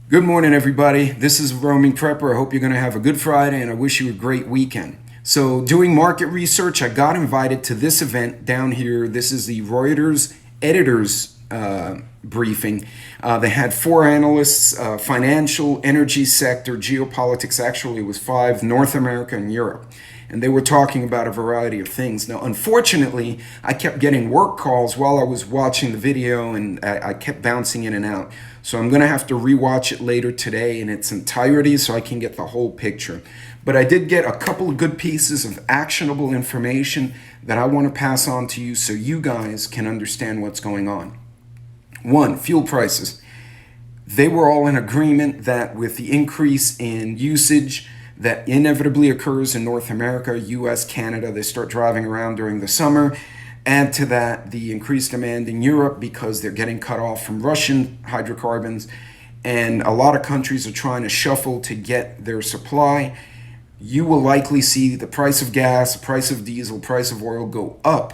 Good morning, everybody. This is Roaming Prepper. I hope you're going to have a good Friday, and I wish you a great weekend. So, doing market research, I got invited to this event down here. This is the Reuters Editors briefing. They had four analysts: financial, energy sector, geopolitics. Actually, it was five: North America and Europe. And they were talking about a variety of things. Now, unfortunately, I kept getting work calls while I was watching the video, and I kept bouncing in and out. So I'm going to have to rewatch it later today in its entirety so I can get the whole picture. But I did get a couple of good pieces of actionable information that I want to pass on to you so you guys can understand what's going on. One, fuel prices. They were all in agreement that with the increase in usage that inevitably occurs in North America, US, Canada, they start driving around during the summer. Add to that the increased demand in Europe because they're getting cut off from Russian hydrocarbons, and a lot of countries are trying to shuffle to get their supply. You will likely see the price of gas, the price of diesel, price of oil go up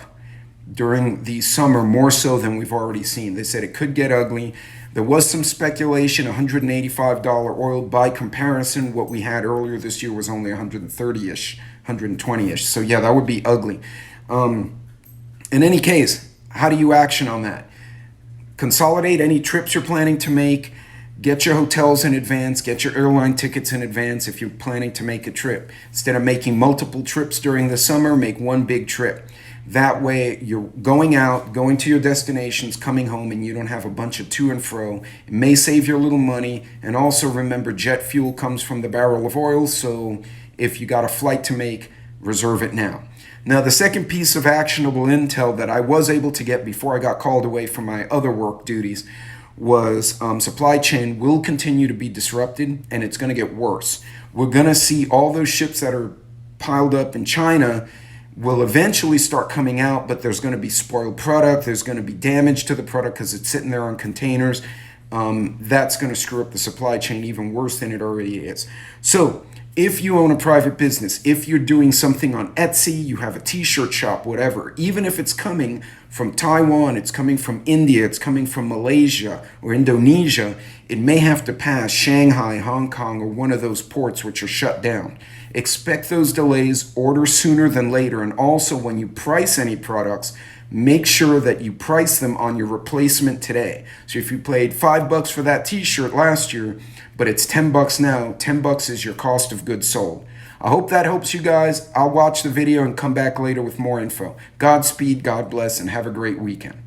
during the summer more so than we've already seen. They said it could get ugly. There was some speculation, $185 oil. By comparison, what we had earlier this year was only 130-ish, 120-ish. So yeah, that would be ugly. In any case, how do you action on that? Consolidate any trips you're planning to make. Get your hotels in advance. Get your airline tickets in advance if you're planning to make a trip. Instead of making multiple trips during the summer, make one big trip. That way, you're going out, going to your destinations, coming home, and you don't have a bunch of to and fro. It may save you a little money. And also remember, jet fuel comes from the barrel of oil. So if you got a flight to make, reserve it now. Now, the second piece of actionable intel that I was able to get before I got called away from my other work duties was supply chain will continue to be disrupted, and it's going to get worse. We're going to see all those ships that are piled up in China will eventually start coming out, but there's going to be spoiled product. There's going to be damage to the product because it's sitting there on containers. That's going to screw up the supply chain even worse than it already is. So if you own a private business, if you're doing something on Etsy, you have a t-shirt shop, whatever, even if it's coming from Taiwan, it's coming from India, it's coming from Malaysia or Indonesia, it may have to pass Shanghai, Hong Kong, or one of those ports which are shut down. Expect those delays, order sooner than later, and also when you price any products, make sure that you price them on your replacement today. So if you paid $5 for that t-shirt last year, but it's $10 now, $10 is your cost of goods sold. I hope that helps you guys. I'll watch the video and come back later with more info. Godspeed, God bless, and have a great weekend.